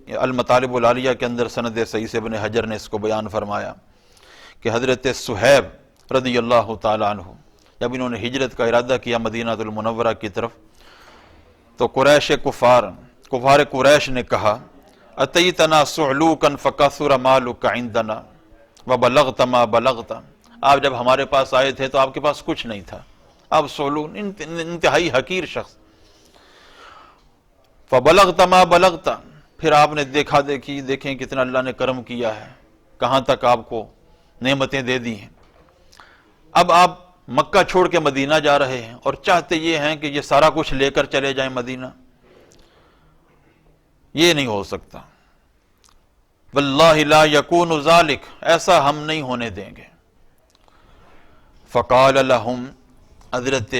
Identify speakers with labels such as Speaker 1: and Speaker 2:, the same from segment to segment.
Speaker 1: المطالب العالیہ کے اندر سند صحیح سے ابن حجر نے اس کو بیان فرمایا کہ حضرت صہیب رضی اللہ تعالیٰ عنہ جب انہوں نے ہجرت کا ارادہ کیا مدینہ المنورہ کی طرف، تو کفار قریش نے کہا اتیتنا صعلوکا فکثر مالک عندنا وبلغت ما بلغت، آپ جب ہمارے پاس آئے تھے تو آپ کے پاس کچھ نہیں تھا، آپ صعلون انتہائی حقیر شخص، فبلغت ما بلغت، پھر آپ نے دیکھیں کتنا اللہ نے کرم کیا ہے، کہاں تک آپ کو نعمتیں دے دی ہیں۔ اب آپ مکہ چھوڑ کے مدینہ جا رہے ہیں اور چاہتے یہ ہیں کہ یہ سارا کچھ لے کر چلے جائیں مدینہ، یہ نہیں ہو سکتا، واللہ لا یکون ذالک، ایسا ہم نہیں ہونے دیں گے۔ فقال لہم، حضرت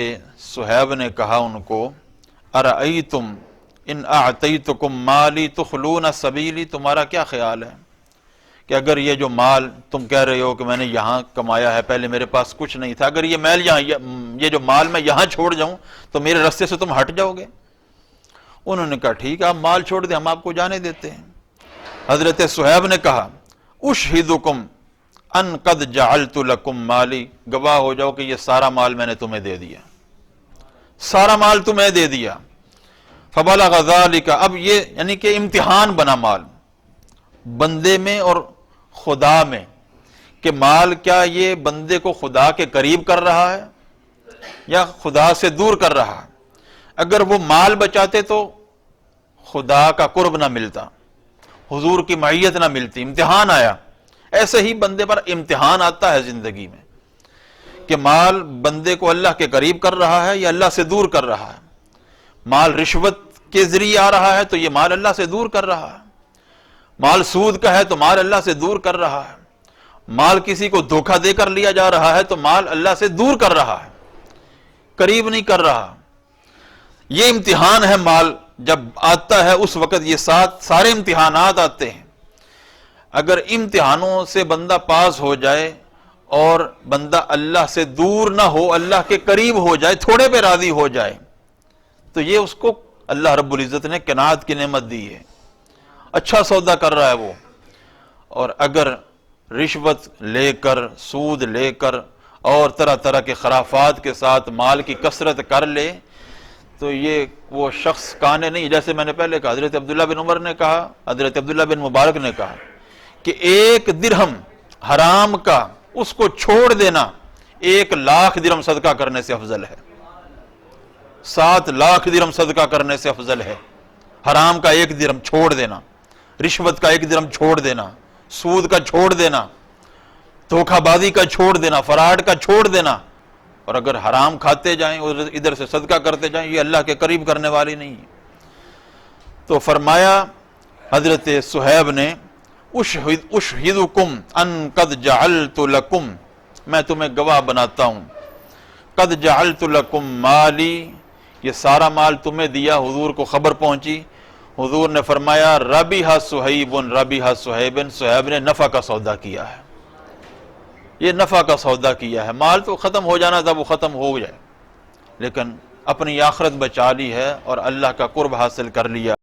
Speaker 1: صہیب نے کہا ان کو ارأیتم ان اعطیتکم مالی تخلون سبیلی، تمہارا کیا خیال ہے کہ اگر یہ جو مال تم کہہ رہے ہو کہ میں نے یہاں کمایا ہے، پہلے میرے پاس کچھ نہیں تھا، اگر یہ جو مال میں یہاں چھوڑ جاؤں تو میرے رستے سے تم ہٹ جاؤ گے؟ انہوں نے کہا ٹھیک ہے آپ مال چھوڑ دیں، ہم آپ کو جانے دیتے ہیں۔ حضرت صہیب نے کہا اشہدکم ان قد جعلت لکم مالی، گواہ ہو جاؤ کہ یہ سارا مال میں نے تمہیں دے دیا، سارا مال تمہیں دے دیا۔ فبلغ ذالک، اب یہ یعنی کہ امتحان بنا مال بندے میں اور خدا میں، کہ مال کیا یہ بندے کو خدا کے قریب کر رہا ہے یا خدا سے دور کر رہا ہے۔ اگر وہ مال بچاتے تو خدا کا قرب نہ ملتا، حضور کی معیت نہ ملتی، امتحان آیا۔ ایسے ہی بندے پر امتحان آتا ہے زندگی میں کہ مال بندے کو اللہ کے قریب کر رہا ہے یا اللہ سے دور کر رہا ہے۔ مال رشوت کے ذریعے آ رہا ہے تو یہ مال اللہ سے دور کر رہا ہے، مال سود کا ہے تو مال اللہ سے دور کر رہا ہے، مال کسی کو دھوکہ دے کر لیا جا رہا ہے تو مال اللہ سے دور کر رہا ہے، قریب نہیں کر رہا۔ یہ امتحان ہے مال، جب آتا ہے اس وقت یہ سارے امتحانات آتے ہیں۔ اگر امتحانوں سے بندہ پاس ہو جائے اور بندہ اللہ سے دور نہ ہو، اللہ کے قریب ہو جائے، تھوڑے پہ راضی ہو جائے، تو یہ اس کو اللہ رب العزت نے قناعت کی نعمت دی ہے، اچھا سودا کر رہا ہے وہ۔ اور اگر رشوت لے کر، سود لے کر اور طرح طرح کے خرافات کے ساتھ مال کی کثرت کر لے تو یہ وہ شخص کانے نہیں، جیسے میں نے پہلے کہا، حضرت عبداللہ بن عمر نے کہا، حضرت عبداللہ بن مبارک نے کہا کہ 1 درہم حرام کا اس کو چھوڑ دینا 1 لاکھ درہم صدقہ کرنے سے افضل ہے، 7 لاکھ درہم صدقہ کرنے سے افضل ہے۔ حرام کا 1 درہم چھوڑ دینا، رشوت کا 1 درہم چھوڑ دینا، سود کا چھوڑ دینا، دھوکہ بازی کا چھوڑ دینا، فراڈ کا چھوڑ دینا۔ اور اگر حرام کھاتے جائیں اور ادھر سے صدقہ کرتے جائیں، یہ اللہ کے قریب کرنے والی نہیں ہے۔ تو فرمایا حضرت صہیب نے اشہدکم ان قد جعلت لکم، میں تمہیں گواہ بناتا ہوں، قد جعلت لکم مالی، یہ سارا مال تمہیں دیا۔ حضور کو خبر پہنچی، حضور نے فرمایا ربح صہیب ربح صہیب، صہیب نے نفع کا سودا کیا ہے، یہ نفع کا سودا کیا ہے۔ مال تو ختم ہو جانا تھا، وہ ختم ہو جائے، لیکن اپنی آخرت بچا لی ہے اور اللہ کا قرب حاصل کر لیا۔